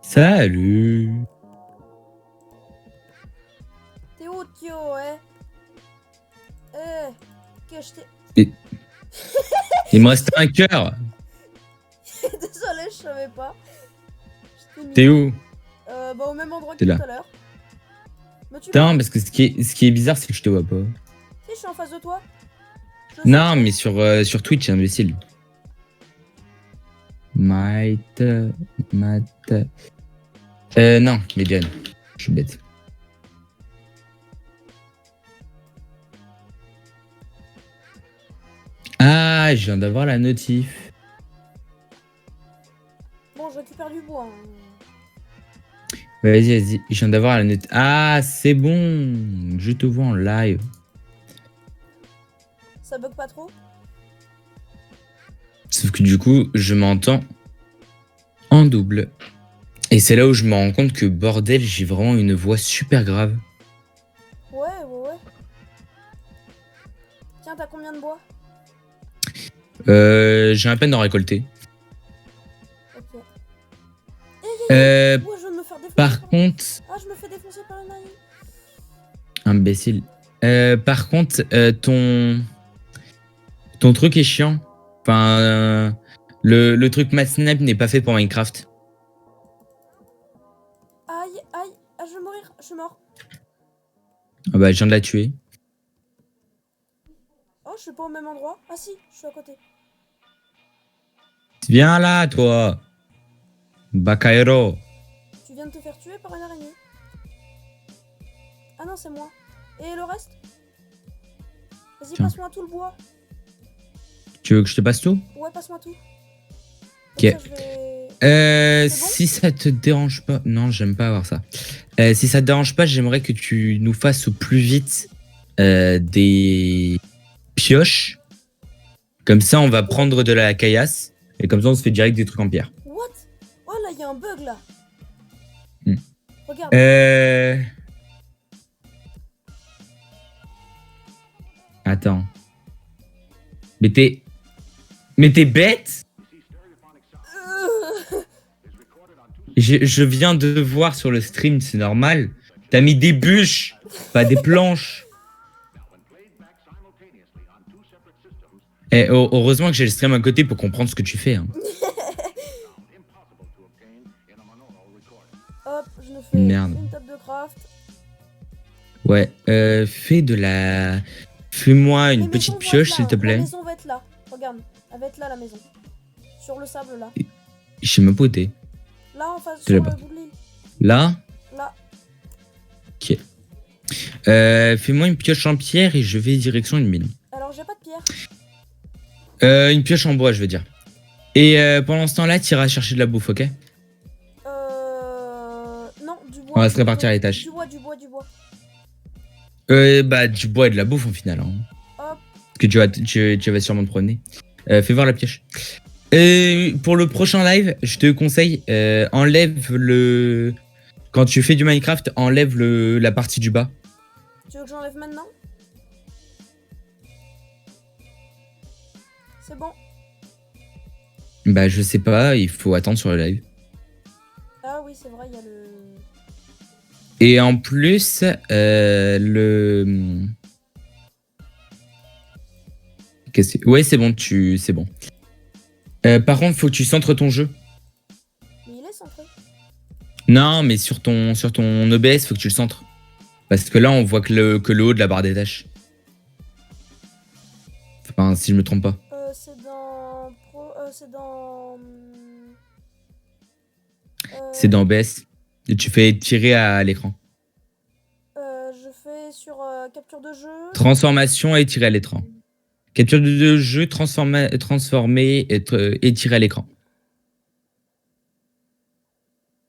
Salut. T'es où, Tio, ouais? Que je t'ai... Il me reste un cœur. Désolé, je savais pas. T'es où? Bah au même endroit que T'es là. tout à l'heure. Me tue Putain, pas. parce que ce qui est bizarre, c'est que je te vois pas. Si, je suis en face de toi. Non, mais sur Twitch, imbécile. Might. Mat. Non, Median. Je suis bête. Ah, je viens d'avoir la notif. Bon, je récupère du bois. Hein. Vas-y, vas-y. Je viens d'avoir la notif. Ah, c'est bon. Je te vois en live. Ça bug pas trop? Sauf que du coup, je m'entends en double. Et c'est là où je me rends compte que bordel, j'ai vraiment une voix super grave. Ouais. Tiens, t'as combien de bois? J'ai à peine d'en récolter. Ok. Euh, Ouais, je viens de me faire défoncer. Par contre... Ah, je me fais défoncer par une araignée. Imbécile. Par contre, ton truc est chiant. Enfin, le truc MatSnap n'est pas fait pour Minecraft. Aïe, ah, je vais mourir, je suis mort. Ah bah, je viens de la tuer. Oh, je suis pas au même endroit. Ah si, je suis à côté. Viens là, toi. Bakaero. Tu viens de te faire tuer par une araignée. Ah non, c'est moi. Et le reste? Vas-y, Tiens. passe-moi tout le bois. Tu veux que je te passe tout? Ouais, passe-moi tout. Ok. Ça, je vais... C'est bon? Si ça te dérange pas... Non, j'aime pas avoir ça. Si ça te dérange pas, j'aimerais que tu nous fasses au plus vite des pioches. Comme ça, on va prendre de la caillasse. Et comme ça, on se fait direct des trucs en pierre. What? Oh là, il y a un bug là. Hmm. Regarde. Attends. Mais t'es bête? Je viens de voir sur le stream, c'est normal. T'as mis des bûches, pas des planches. Heureusement que j'ai le stream à côté pour comprendre ce que tu fais. Hein. Hop, je nous fais Merde. une table de craft. Ouais, fais-moi une petite pioche, s'il te plaît. La maison va être là. Regarde, elle va être là, la maison. Sur le sable, là. Je sais même pas où t'es. Là, en face, sur le bout de l'île. Là? Là. Ok. Fais-moi une pioche en pierre et je vais direction une mine. Alors, j'ai pas de pierre. Une pioche en bois, je veux dire. Et pendant ce temps-là, t'iras chercher de la bouffe, ok? Non, du bois. On va se répartir les tâches. Du bois. Bah, du bois et de la bouffe, en final. Hein. Hop. Parce que tu vas sûrement te promener. Fais voir la pioche. Pour le prochain live, je te conseille, enlève le... Quand tu fais du Minecraft, enlève la partie du bas. Tu veux que j'enlève maintenant? C'est bon. Bah, je sais pas, il faut attendre sur le live. Ah oui, c'est vrai, il y a le... Et en plus, Ouais, c'est bon, c'est bon. Par contre, faut que tu centres ton jeu. Mais il est centré. Non, mais sur ton OBS, faut que tu le centres. Parce que là, on voit que le haut de la barre des tâches. Enfin, si je me trompe pas. C'est dans... C'est dans OBS. Et tu fais tirer à l'écran. Je fais sur capture de jeu. Transformation et tirer à l'écran. Capture de jeu, transformer et tirer à l'écran.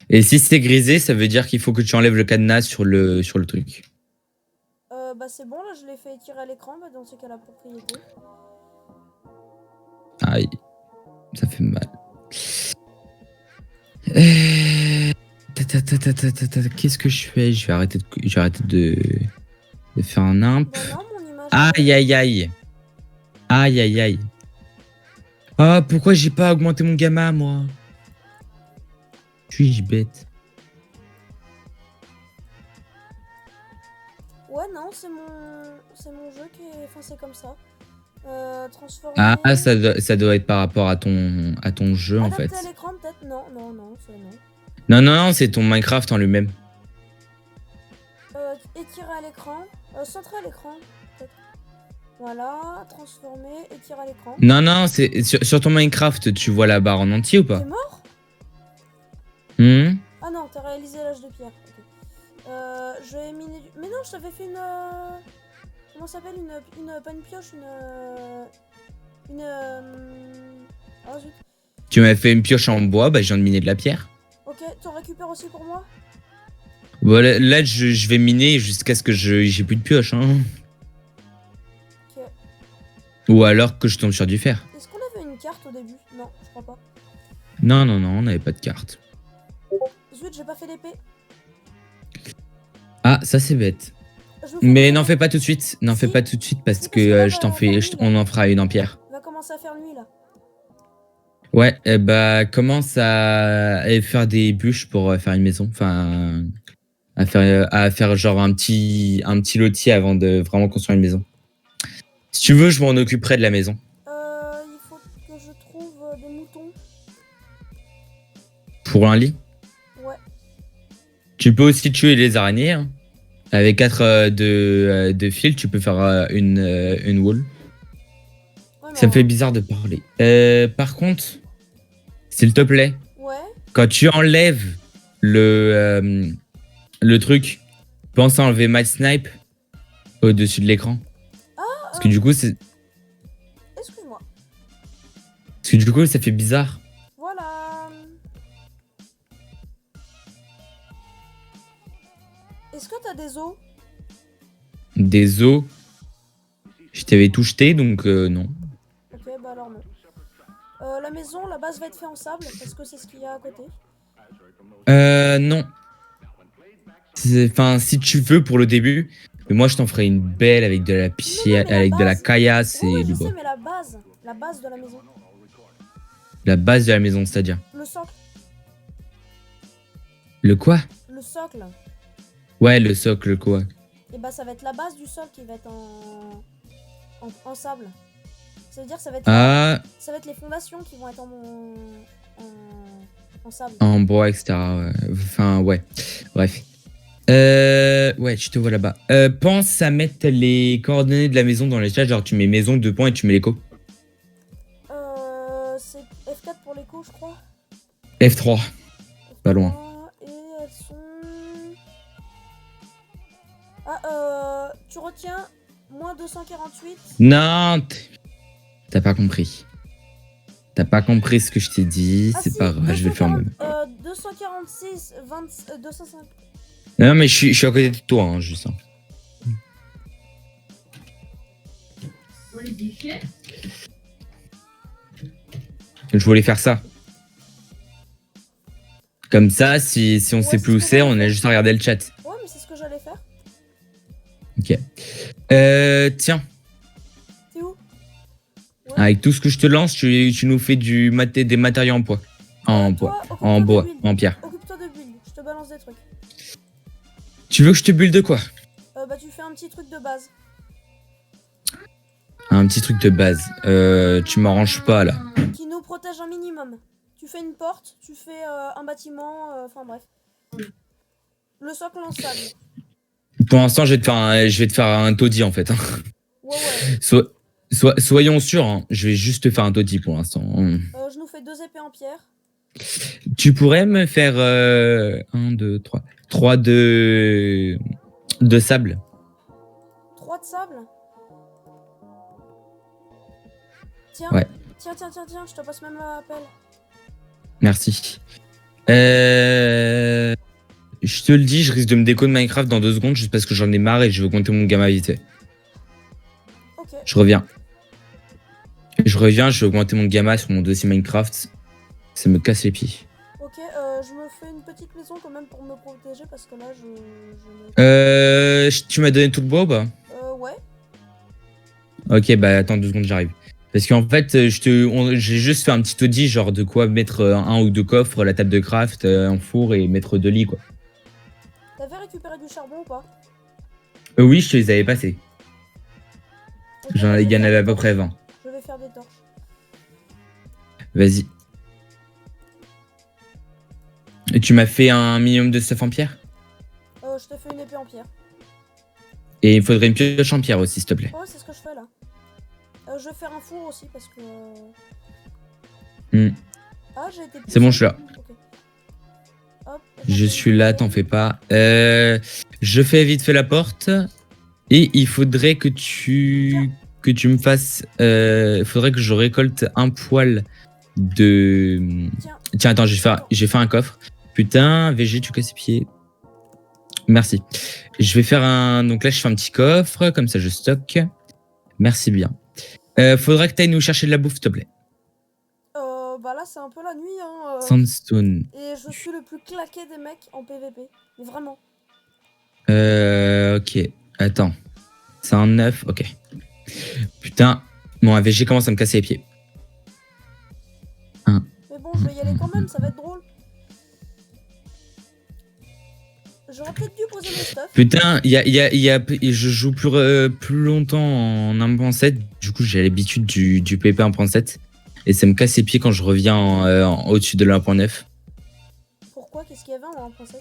Et si c'est grisé, ça veut dire qu'il faut que tu enlèves le cadenas sur le truc. Bah c'est bon, là je l'ai fait tirer à l'écran, bah dans ce cas la propriété. Aïe, ça fait mal. Qu'est-ce que je fais? Je vais arrêter de faire un imp. Bah non, mon image... Aïe, aïe, aïe. Aïe, aïe, aïe. Ah, pourquoi j'ai pas augmenté mon gamma, moi? Suis-je bête? Ouais, non, c'est mon jeu qui est. Enfin, c'est comme ça. Transformer. Ah, ça doit être par rapport à ton jeu, en Adapter à fait. l'écran, peut-être. Non, non, non, c'est non. Non, non, non, c'est ton Minecraft en lui-même. Étirer à l'écran. Centrer à l'écran, peut-être. Voilà, transformer, étirer à l'écran. Non, non, c'est sur ton Minecraft, tu vois la barre en entier ou pas? T'es mort? Hmm. Ah non, t'as réalisé l'âge de pierre. Ok. Je vais miner du. Mais non, je t'avais fait une. Comment ça s'appelle pas une pioche, une. Ah zut. Tu m'as fait une pioche en bois, bah je viens de miner de la pierre. Ok, t'en récupères aussi pour moi? Voilà, là, je vais miner jusqu'à ce que j'ai plus de pioche. Hein. Ok. Ou alors que je tombe sur du fer. Est-ce qu'on avait une carte au début? Non, je crois pas. Non, non, non, on n'avait pas de carte. Zut, j'ai pas fait d'épée. Ah, ça c'est bête. Je me fais Mais une n'en épée. fais pas tout de suite. N'en fais Si. pas tout de suite parce Si, que parce que là, je t'en va fais. faire nuit, là. On en fera une en pierre. Il va commencer à faire nuit là. Ouais, bah commence à faire des bûches pour faire une maison. Enfin, à faire genre un petit loti avant de vraiment construire une maison. Si tu veux, je m'en occuperai de la maison. Il faut que je trouve des moutons. Pour un lit. Ouais. Tu peux aussi tuer les araignées. Hein. Avec 4 de fil, tu peux faire une wall. Ouais, mais Ça me fait bizarre de parler. Par contre, s'il te plaît, Ouais. quand tu enlèves le truc, pense à enlever My Snipe au-dessus de l'écran. Parce que du coup, Excuse-moi. ça fait bizarre. Voilà. Est-ce que t'as des os? Des os, je t'avais tout jeté, donc non. Ok, bah alors non. La maison, la base va être faite en sable parce que c'est ce qu'il y a à côté. Non. Enfin, si tu veux pour le début, mais moi je t'en ferai une belle avec de la pierre, mais la avec de la base- caillasse Ouais, et ouais, je du sais, bois. mais la base de la maison. La base de la maison, c'est-à-dire. Le socle. Le quoi? Le socle. Ouais, le socle, quoi. Et bah ça va être la base du sol qui va être en sable. Ça veut dire que ça va être Ah, ça va être les fondations qui vont être en sable. en bois, etc. Ouais. Enfin, ouais. Bref. Ouais, je te vois là-bas. Pense à mettre les coordonnées de la maison dans les chats. Genre, tu mets maison, 2 points et tu mets l'écho. C'est F4 pour l'écho, je crois. F3. Pas loin. Et elles sont. Tu retiens moins 248. Non, t'as pas compris. T'as pas compris ce que je t'ai dit. Ah, C'est si, pas grave, je vais le faire moi-même. 246, 205. Non, mais je suis à côté de toi, hein, juste. Hein. Je voulais faire ça. Comme ça, si on sait plus où c'est, on a juste à regarder le chat. Ouais, mais c'est ce que j'allais faire. Ok. Tiens, T'es où? Ouais. avec tout ce que je te lance, tu nous fais des matériaux en bois. En bois. Toi, En bois. occupe-toi de build. En pierre. Occupe-toi de build. Je te balance des trucs. Tu veux que je te build de quoi? Bah, tu fais un petit truc de base. Un petit truc de base. Tu m'arranges pas là. Qui nous protège un minimum. Tu fais une porte, tu fais un bâtiment, enfin bref. Le socle en sable. Pour l'instant, je vais te faire un taudis en fait. Hein. Ouais, ouais. Soyons sûrs, hein, je vais juste te faire un taudis pour l'instant. Je nous fais 2 épées en pierre. Tu pourrais me faire 1, 2, 3. 3 de sable. 3 de sable. Tiens, Ouais. tiens, je te passe même l'appel. Merci. Je te le dis, je risque de me déco de Minecraft dans 2 secondes juste parce que j'en ai marre et je veux compter mon gamma vite fait. Ok. Je reviens, je vais augmenter mon gamma sur mon dossier Minecraft. Ça me casse les pieds. Ok, je me fais une petite maison quand même pour me protéger parce que là je Tu m'as donné tout le bois ou pas? ouais. Ok, bah attends 2 secondes, j'arrive. Parce qu'en fait, j'ai juste fait un petit audit, genre de quoi mettre un ou deux coffres, la table de craft, un four et mettre deux lits, quoi. T'avais récupéré du charbon ou pas? Oui, je te les avais passés. Ok, Il bah, je vais y en faire avait à des peu torches. près 20. Je vais faire des torches. Vas-y. Et tu m'as fait un minimum de stuff en pierre? Je te fais une épée en pierre. Et il faudrait une pioche en pierre aussi, s'il te plaît. Ouais, c'est ce que je fais là. Je vais faire un four aussi parce que. Hmm. Ah, j'ai été. C'est bon, je suis là. Ok. Hop, Je suis là, t'en fais pas. Je fais vite fait la porte. Et il faudrait que tu me fasses. Il faudrait que je récolte un poil de. Tiens. Tiens, attends, j'ai fait un coffre. Putain, VG, tu casses les pieds. Merci. Je vais faire un. Donc là, je fais un petit coffre, comme ça je stocke. Merci bien. Faudrait que tu ailles nous chercher de la bouffe, s'il te plaît. Bah là, c'est un peu la nuit, hein. Sandstone. Et je suis le plus claqué des mecs en PVP. Mais vraiment. Ok. Attends. C'est un 9, ok. Putain. Bon, un VG commence à me casser les pieds. Mais bon, je vais y aller quand même, ça va être drôle. J'aurais peut-être dû poser mon stuff. Putain, je joue plus longtemps en 1.7. Du coup, j'ai l'habitude du PP 1.7. Et ça me casse les pieds quand je reviens au-dessus de la 1.9. Pourquoi? Qu'est-ce qu'il y avait en 1.7?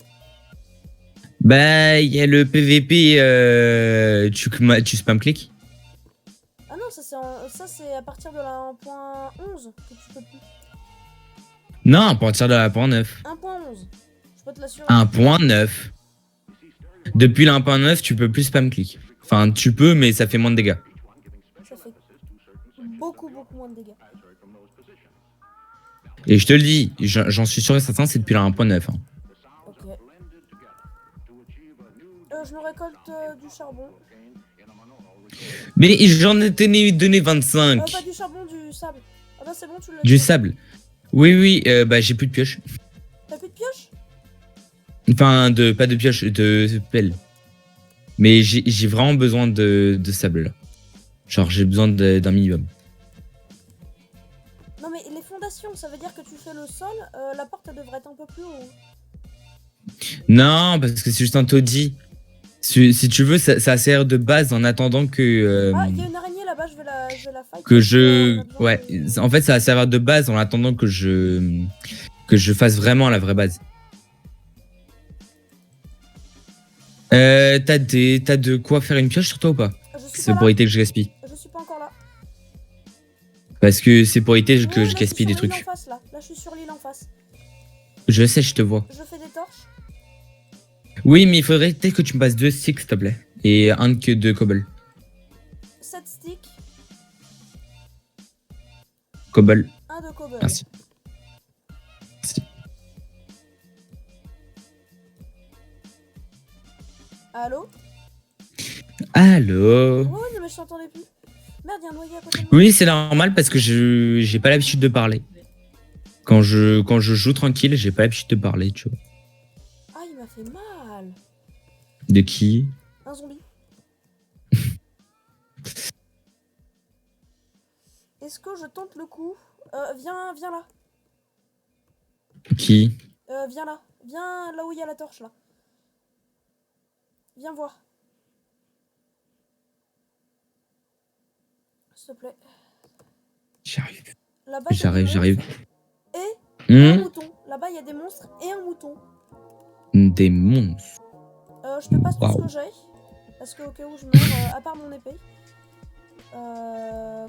Bah, il y a le PVP, tu spam click. Ah non, ça c'est à partir de la 1.11 que tu peux plus. Non, à partir de la 1.9. 1.11. Je peux te l'assurer. 1.9. Depuis la 1.9, tu peux plus spam click. Enfin, tu peux, mais ça fait moins de dégâts. Ça fait beaucoup moins de dégâts. Et je te le dis, j'en suis sûr et certain, c'est depuis la 1.9. Hein. Ok. Je me récolte du charbon. Mais j'en ai donné 25. Pas du charbon, du sable. Ah bah c'est bon, tu l'as Du dit. sable. Oui, bah j'ai plus de pioche. T'as plus de pioche? Enfin, pas de pioche, de pelle. Mais j'ai vraiment besoin de sable là. Genre, j'ai besoin d'un minimum. Non mais les fondations, ça veut dire que tu fais le sol, la porte elle devrait être un peu plus haut. Non, parce que c'est juste un taudis. Si tu veux, ça sert de base en attendant que. Ah, il y a une araignée là-bas, je vais la fight. Que je. Ouais, en fait, ça va servir de base en attendant que je fasse vraiment la vraie base. T'as de quoi faire une pioche sur toi ou pas? C'est pour éviter que je gaspille. Je suis pas encore là. Parce que c'est pour éviter que Ouais, je là, gaspille des je suis sur trucs. l'île en face, là je suis sur l'île en face. Je sais, je te vois. Je fais des torches. Oui, mais il faudrait peut-être que tu me passes 2 sticks, s'il te plaît. Et un de cobble. 7 sticks. Cobble. 1 de cobble. Merci. Merci. Allô? Allô? Ouais, non, mais je t'entendais plus. Merde, y'a un noyé à côté de moi. Oui, c'est normal parce que j'ai pas l'habitude de parler. Quand je joue tranquille, j'ai pas l'habitude de parler, tu vois. Ah, il m'a fait mal. De qui? Un zombie. Est-ce que je tente le coup? Viens là. Qui? Viens là. Viens là où il y a la torche, là. Viens voir. S'il te plaît. J'arrive. Là-bas, il y a des J'arrive. monstres Et un mouton. Là-bas, il y a des monstres et un mouton. Des monstres. Je te passe tout ce que j'ai. Parce qu'au cas où je meurs, à part mon épée.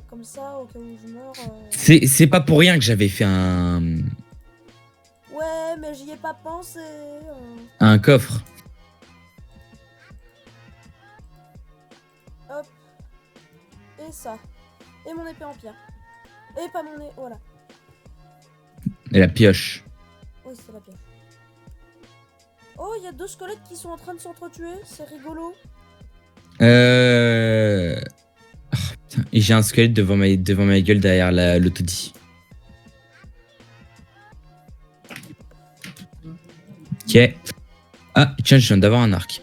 Comme ça, au cas où je meurs. C'est pas pour rien que j'avais fait Ouais, mais j'y ai pas pensé. un coffre. Hop. Et ça. Et mon épée en pierre. Et pas mon épée. Voilà. Et la pioche. Oui, c'est la pioche. Oh, il y a 2 squelettes qui sont en train de s'entretuer. C'est rigolo. Oh, putain. Et j'ai un squelette devant ma gueule derrière l'autodie. Ok. Ah, tiens, je viens d'avoir un arc.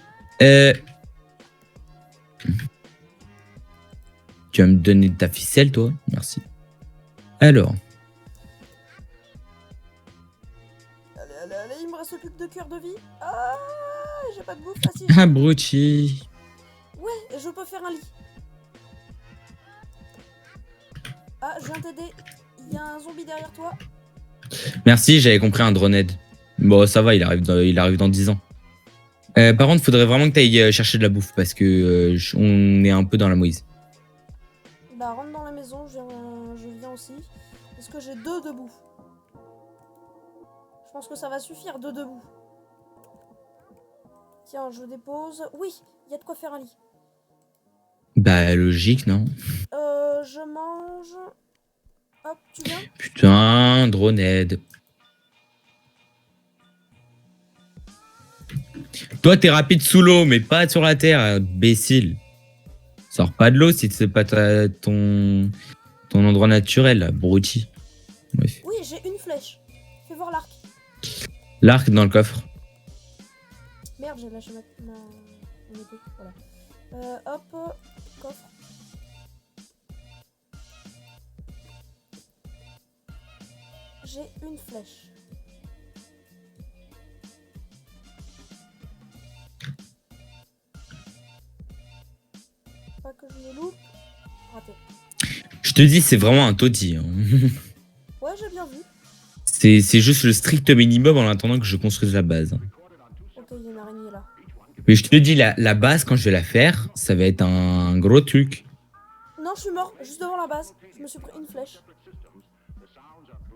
Tu vas me donner ta ficelle, toi? Merci. Alors. Allez, il me reste plus que 2 cœurs de vie. Ah, j'ai pas de bouffe, facile. Abruti. Ouais, je peux faire un lit. Ah, je viens t'aider. Il y a un zombie derrière toi. Merci, j'avais compris un droned. Bon, ça va, il arrive dans 10 ans. Par contre, faudrait vraiment que tu ailles chercher de la bouffe parce que on est un peu dans la mouise. Bah, rentre dans la maison, je viens aussi. Est-ce que j'ai 2 debout? Je pense que ça va suffire, 2 debout. Tiens, je dépose. Oui, il y a de quoi faire un lit. Bah, logique, non? Je mange. Hop, tu viens? Putain, droned. Toi, t'es rapide sous l'eau, mais pas sur la terre, imbécile. Sors pas de l'eau si c'est pas ton endroit naturel, abruti. Bref. Oui, j'ai une flèche. Fais voir l'arc. L'arc dans le coffre. Merde, j'ai lâché mon épée. Voilà. Hop, coffre. J'ai une flèche. Pas que je me loupe. Raté. Je te dis, c'est vraiment un taudis. Hein. Ouais, j'ai bien vu. C'est juste le strict minimum en attendant que je construise la base. Ok, il y a une araignée là. Mais je te dis, la base, quand je vais la faire, ça va être un gros truc. Non, je suis mort, juste devant la base. Je me suis pris une flèche.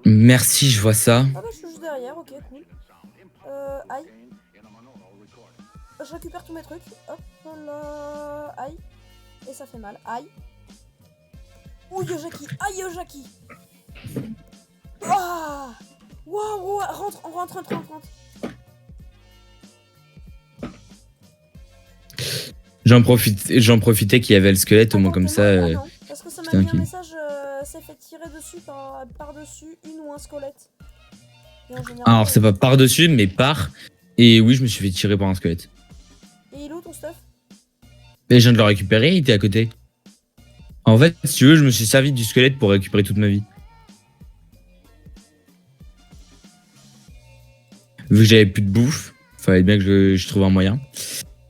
Merci, je vois ça. Ah bah, je suis juste derrière, ok, cool. Aïe. Je récupère tous mes trucs. Hop là. Aïe. Et ça fait mal. Aïe. Ouh, Yojaki. Aïe, Yojaki. Ah. Waouh, rentre. J'en profitais qu'il y avait le squelette, au moins comme ça. Ah non, parce que ça m'a putain, mis un message, s'est fait tirer dessus par-dessus une ou un squelette. Et en général, Alors, c'est pas par-dessus, mais par. Et oui, je me suis fait tirer par un squelette. Et il est où ton stuff? Et je viens de le récupérer, il était à côté. En fait, si tu veux, je me suis servi du squelette pour récupérer toute ma vie. Vu que j'avais plus de bouffe, fallait bien que je trouve un moyen.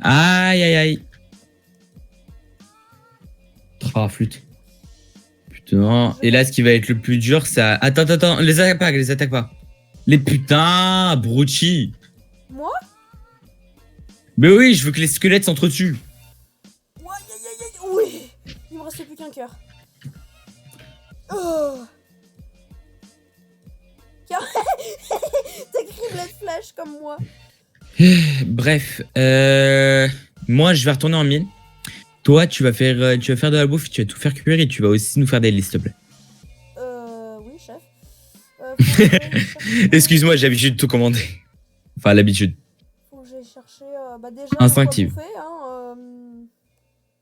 Aïe, aïe, aïe. Ah, flûte. Putain. Et là, ce qui va être le plus dur, c'est... Attends, les attaque pas. Les putains, abrutis. Moi? Mais oui, je veux que les squelettes s'entretuent. Ouais, oui. Il me reste plus qu'un cœur. Oh. T'as criblé de flèche comme moi. Bref, moi, je vais retourner en mine. Toi, tu vas faire de la bouffe, tu vas tout faire cuire et tu vas aussi nous faire des listes, s'il te plaît. Oui, chef. Excuse-moi, j'ai l'habitude de tout commander. Enfin, l'habitude. Faut que j'aille chercher, déjà, Instinctive. de quoi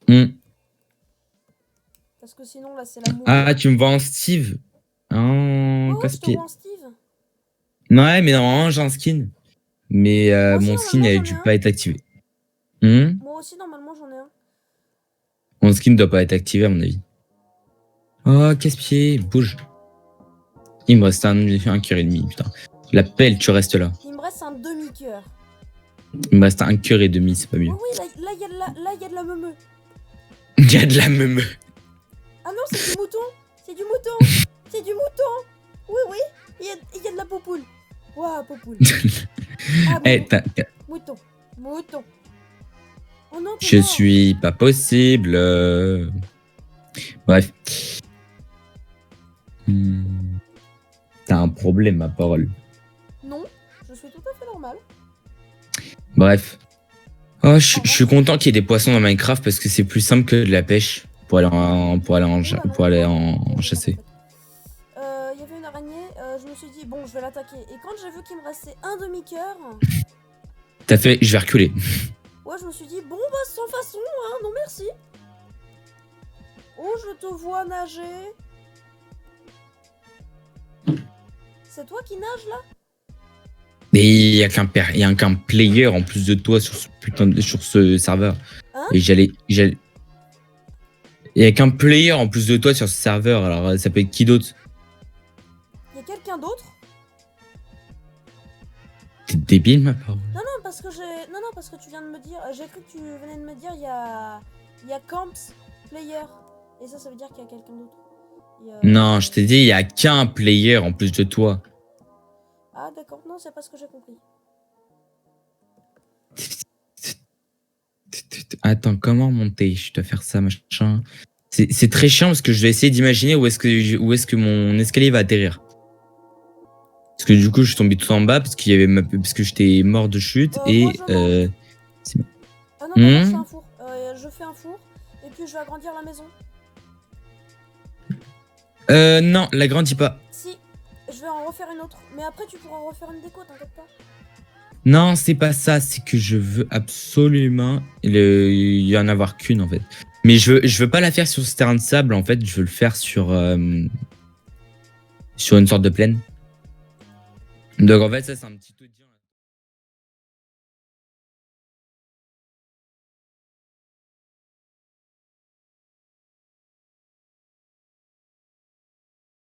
bouffer, parce que sinon, là, c'est la mouille. Ah, tu me vois en Steve. En Oh, je te casse-pied. vois en Steve. Ouais, mais normalement, j'ai un skin. Mais Moi aussi, mon skin normalement, a j'en dû ai un. pas être activé. Moi aussi, normalement, j'en ai un. Mon skin doit pas être activé, à mon avis. Oh, casse-pied, bouge. Il me reste un cœur et demi, putain. La pelle, tu restes là. Il me reste un demi-cœur. Il me reste un cœur et demi, c'est pas mieux. Oh oui, là, il y a de la meumeux. Il y a de la meumeux. Ah non, c'est du mouton. C'est du mouton. C'est du mouton. Oui. Il y a de la popoule. Waouh, popoule. Ah, Eh, mouton. Oh non, t'es je mort. suis pas possible. Bref. T'as un problème, ma parole. Non, je suis tout à fait normal. Bref. Oh, je suis content qu'il y ait des poissons dans Minecraft parce que c'est plus simple que de la pêche pour aller en chasser. Il y avait une araignée, je me suis dit, bon, je vais l'attaquer. Et quand j'ai vu qu'il me restait un demi-cœur... T'as fait, je vais reculer. Ouais, je me suis dit, bon, bah, sans façon, hein, non merci. Oh, je te vois nager. C'est toi qui nages, là? Mais il y a qu'un player en plus de toi sur ce serveur. Hein? Et il y a qu'un player en plus de toi sur ce serveur. Alors ça peut être qui d'autre? quelqu'un d'autre? T'es débile, ma parole. Non, parce que parce que tu viens de me dire. J'ai cru que tu venais de me dire, il y a Camps Player. Et ça veut dire qu'il y a quelqu'un d'autre. Non, je t'ai dit, il y a qu'un player en plus de toi. Ah, d'accord. Non, c'est pas ce que j'ai compris. Attends, comment monter? Je dois faire ça, machin. C'est très chiant parce que je vais essayer d'imaginer où est-ce que mon escalier va atterrir. Parce que du coup, je suis tombé tout en bas parce parce que j'étais mort de chute Moi, et Ah non, je fais un four. Je fais un four et puis je vais agrandir la maison. Non, l'agrandis pas. Si, je vais en refaire une autre. Mais après, tu pourras en refaire une déco, t'inquiète pas. Non, c'est pas ça. C'est que je veux absolument y en avoir qu'une en fait. Mais je veux pas la faire sur ce terrain de sable. En fait, je veux le faire sur une sorte de plaine. Donc en fait, ça c'est un petit audio.